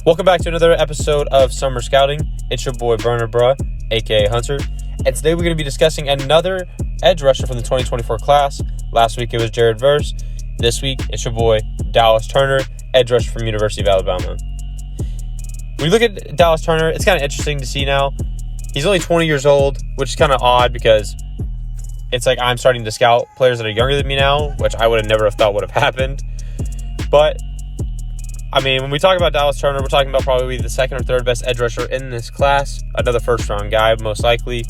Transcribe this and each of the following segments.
Welcome back to another episode of Summer Scouting. It's your boy Burner Bruh, aka Hunter, and today we're going to be discussing another edge rusher from the 2024 class. Last week it was Jared Verse. This week it's your boy Dallas Turner, edge rusher from University of Alabama. When you look at Dallas Turner, it's kind of interesting to see now. He's only 20 years old, which is kind of odd because it's like I'm starting to scout players that are younger than me now, which I would have never have thought would have happened. But I mean, when we talk about Dallas Turner, we're talking about probably the second or third best edge rusher in this class. Another first-round guy, most likely.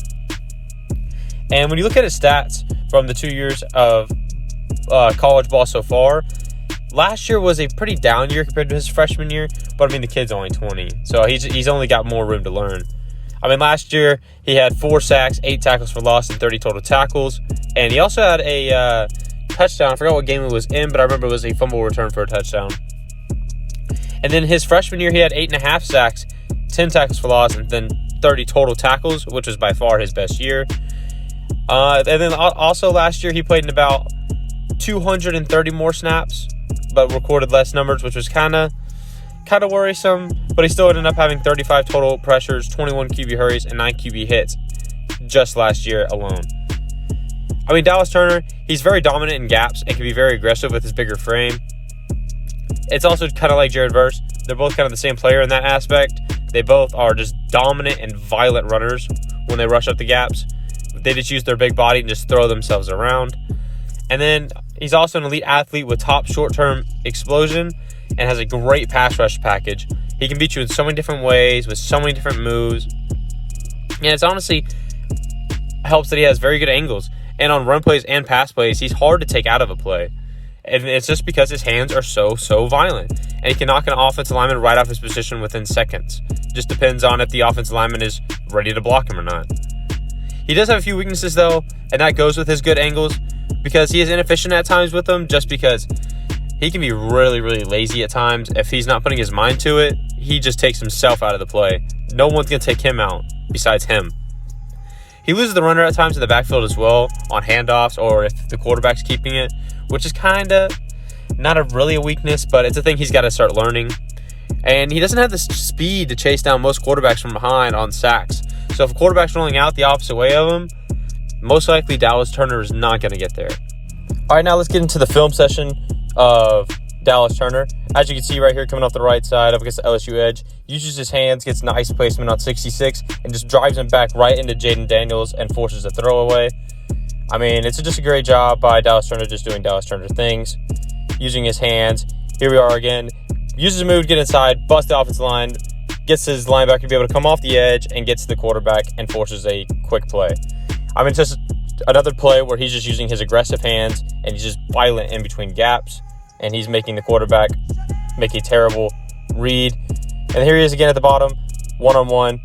And when you look at his stats from the 2 years of college ball so far, last year was a pretty down year compared to his freshman year. But, I mean, the kid's only 20, so he's only got more room to learn. I mean, last year he had 4 sacks, 8 tackles for loss, and 30 total tackles. And he also had a touchdown. I forgot what game it was in, but I remember it was a fumble return for a touchdown. And then his freshman year, he had 8.5 sacks, 10 tackles for loss, and then 30 total tackles, which was by far his best year. And then also last year, he played in about 230 more snaps, but recorded less numbers, which was kind of worrisome. But he still ended up having 35 total pressures, 21 QB hurries, and 9 QB hits just last year alone. I mean, Dallas Turner, he's very dominant in gaps and can be very aggressive with his bigger frame. It's also kind of like Jared Verse. They're both kind of the same player in that aspect. They both are just dominant and violent runners when they rush up the gaps. They just use their big body and just throw themselves around. And then he's also an elite athlete with top short-term explosion and has a great pass rush package. He can beat you in so many different ways with so many different moves. And it's honestly helps that he has very good angles. And on run plays and pass plays, he's hard to take out of a play. And it's just because his hands are so violent. And he can knock an offensive lineman right off his position within seconds. Just depends on if the offensive lineman is ready to block him or not. He does have a few weaknesses, though, and that goes with his good angles because he is inefficient at times with them just because he can be really lazy at times. If he's not putting his mind to it, he just takes himself out of the play. No one's going to take him out besides him. He loses the runner at times in the backfield as well on handoffs or if the quarterback's keeping it, which is kind of not really a weakness, but it's a thing he's got to start learning. And he doesn't have the speed to chase down most quarterbacks from behind on sacks. So if a quarterback's rolling out the opposite way of him, most likely Dallas Turner is not going to get there. All right, now let's get into the film session of Dallas Turner. As you can see right here, coming off the right side up against the LSU edge, uses his hands, gets nice placement on 66, and just drives him back right into Jaden Daniels and forces a throwaway. I mean, it's just a great job by Dallas Turner just doing Dallas Turner things, using his hands. Here we are again. Uses a move to get inside, bust the offensive line, gets his linebacker to be able to come off the edge and gets to the quarterback and forces a quick play. I mean, it's just another play where he's just using his aggressive hands and he's just violent in between gaps and he's making the quarterback make a terrible read. And here he is again at the bottom, one-on-one,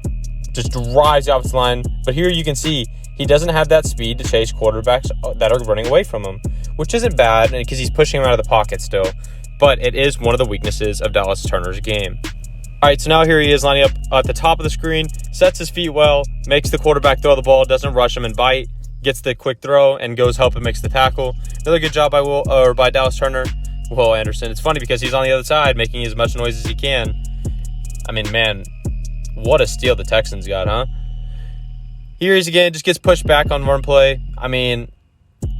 just drives the offensive line. But here you can see he doesn't have that speed to chase quarterbacks that are running away from him, which isn't bad because he's pushing him out of the pocket still. But it is one of the weaknesses of Dallas Turner's game. All right, so now here he is lining up at the top of the screen, sets his feet well, makes the quarterback throw the ball, doesn't rush him and bite, gets the quick throw, and goes help and makes the tackle. Another good job by Dallas Turner. Will Anderson. It's funny because he's on the other side making as much noise as he can. I mean, man, what a steal the Texans got, huh? Here he is again, just gets pushed back on run play. I mean,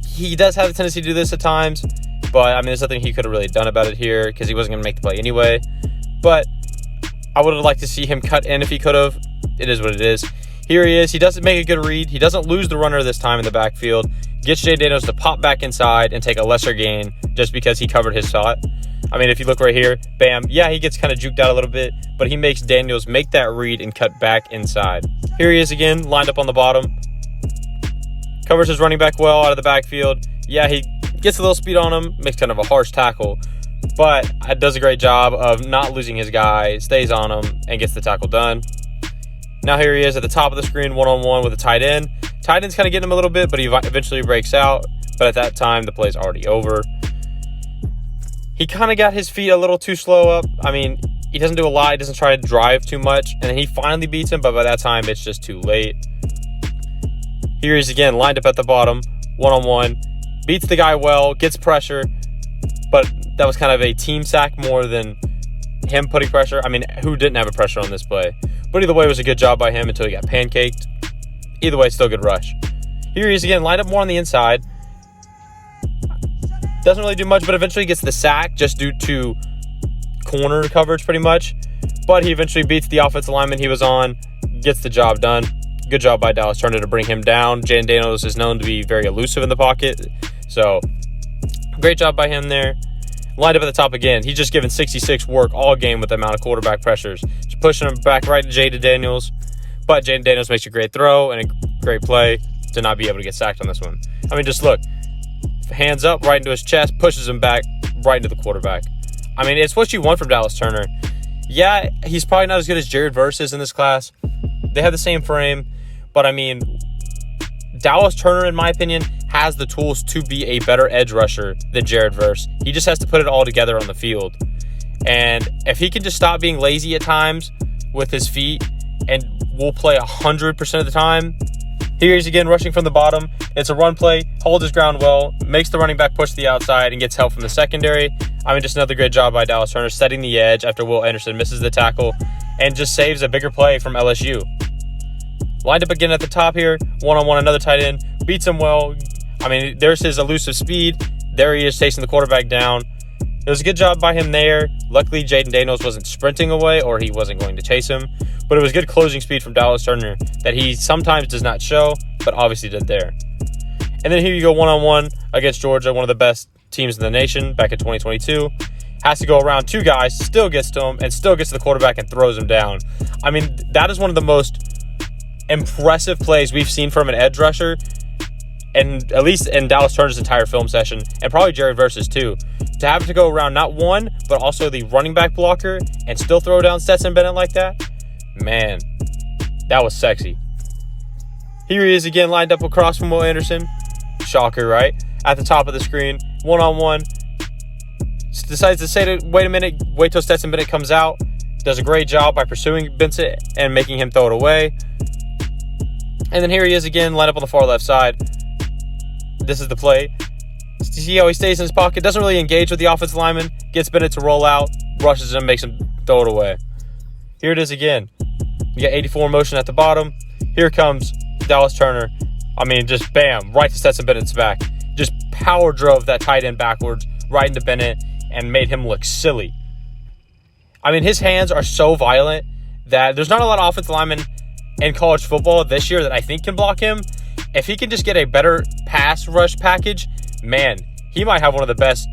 he does have a tendency to do this at times, but I mean, there's nothing he could have really done about it here because he wasn't going to make the play anyway. But I would have liked to see him cut in if he could have. It is what it is. Here he is. He doesn't make a good read. He doesn't lose the runner this time in the backfield. Gets Jay Daniels to pop back inside and take a lesser gain just because he covered his shot. I mean, if you look right here, bam, yeah, he gets kind of juked out a little bit, but he makes Daniels make that read and cut back inside. Here he is again, lined up on the bottom. Covers his running back well out of the backfield. Yeah, he gets a little speed on him, makes kind of a harsh tackle, but does a great job of not losing his guy, stays on him, and gets the tackle done. Now here he is at the top of the screen, one-on-one with a tight end. Tight end's kind of getting him a little bit, but he eventually breaks out. But at that time, the play's already over. He kind of got his feet a little too slow up. I mean, he doesn't do a lot. He doesn't try to drive too much. And then he finally beats him, but by that time, it's just too late. Here he is again, lined up at the bottom, one-on-one. Beats the guy well, gets pressure. But that was kind of a team sack more than him putting pressure. I mean, who didn't have a pressure on this play? But either way, it was a good job by him until he got pancaked. Either way, still a good rush. Here he is again, lined up more on the inside. Doesn't really do much, but eventually gets the sack just due to corner coverage pretty much. But he eventually beats the offensive lineman he was on, gets the job done. Good job by Dallas Turner to bring him down. Jaden Daniels is known to be very elusive in the pocket. So, great job by him there. Lined up at the top again. He's just given 66 work all game with the amount of quarterback pressures. Just pushing him back right to Jaden Daniels. But Jaden Daniels makes a great throw and a great play to not be able to get sacked on this one. I mean, just look. Hands up right into his chest, pushes him back right into the quarterback. I mean, it's what you want from Dallas Turner. Yeah, he's probably not as good as Jared Verse is in this class. They have the same frame. But, I mean, Dallas Turner, in my opinion, has the tools to be a better edge rusher than Jared Verse. He just has to put it all together on the field. And if he can just stop being lazy at times with his feet and will play 100% of the time. Here he's again rushing from the bottom. It's a run play, holds his ground well, makes the running back push to the outside and gets help from the secondary. I mean, just another great job by Dallas Turner setting the edge after Will Anderson misses the tackle and just saves a bigger play from LSU. Lined up again at the top here, one-on-one, another tight end, beats him well. I mean, there's his elusive speed. There he is chasing the quarterback down. It was a good job by him there. Luckily, Jaden Daniels wasn't sprinting away or he wasn't going to chase him. But it was good closing speed from Dallas Turner that he sometimes does not show, but obviously did there. And then here you go one-on-one against Georgia, one of the best teams in the nation back in 2022. Has to go around two guys, still gets to him, and still gets to the quarterback and throws him down. I mean, that is one of the most impressive plays we've seen from an edge rusher, and at least in Dallas Turner's entire film session, and probably Jared Verse's too. To have to go around not one, but also the running back blocker and still throw down Stetson Bennett like that, man, that was sexy. Here he is again, lined up across from Will Anderson. Shocker, right? At the top of the screen, one-on-one. Decides to say, wait a minute, wait till Stetson Bennett comes out. Does a great job by pursuing Bennett and making him throw it away. And then here he is again, lined up on the far left side. This is the play. See how he stays in his pocket, doesn't really engage with the offensive lineman, gets Bennett to roll out, rushes him, makes him throw it away. Here it is again. You got 84 motion at the bottom. Here comes Dallas Turner. I mean, just bam, right to Stetson Bennett's back. Just power drove that tight end backwards, right into Bennett, and made him look silly. I mean, his hands are so violent that there's not a lot of offensive linemen in college football this year that I think can block him. If he can just get a better pass rush package, man, he might have one of the best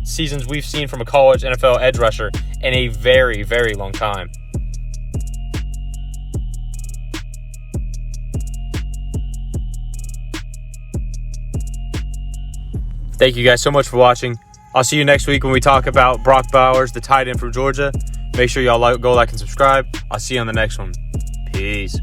seasons we've seen from a college NFL edge rusher in a very, very long time. Thank you guys so much for watching. I'll see you next week when we talk about Brock Bowers, the tight end from Georgia. Make sure y'all go like and subscribe. I'll see you on the next one. Peace.